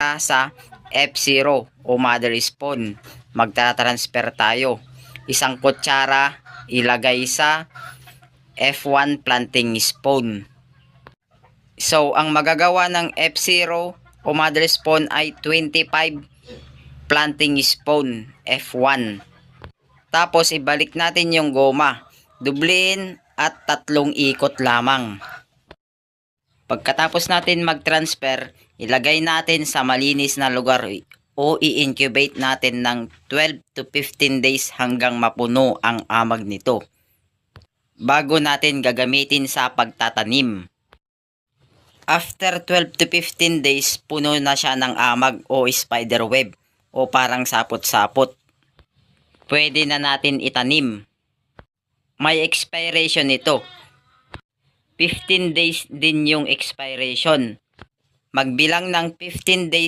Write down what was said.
sa F0 o mother spawn. Magta-transfer tayo. Isang kutsara ilagay sa F1 planting spawn. So, ang magagawa ng F0 o mother spawn ay 25 planting spawn F1. Tapos, ibalik natin yung goma. Dublin at 3 ikot lamang. Pagkatapos natin mag-transfer, ilagay natin sa malinis na lugar o i-incubate natin ng 12 to 15 days hanggang mapuno ang amag nito bago natin gagamitin sa pagtatanim. After 12 to 15 days, puno na siya ng amag o spider web o parang sapot-sapot. Pwede na natin itanim. May expiration nito. 15 days din yung expiration. Magbilang ng 15 days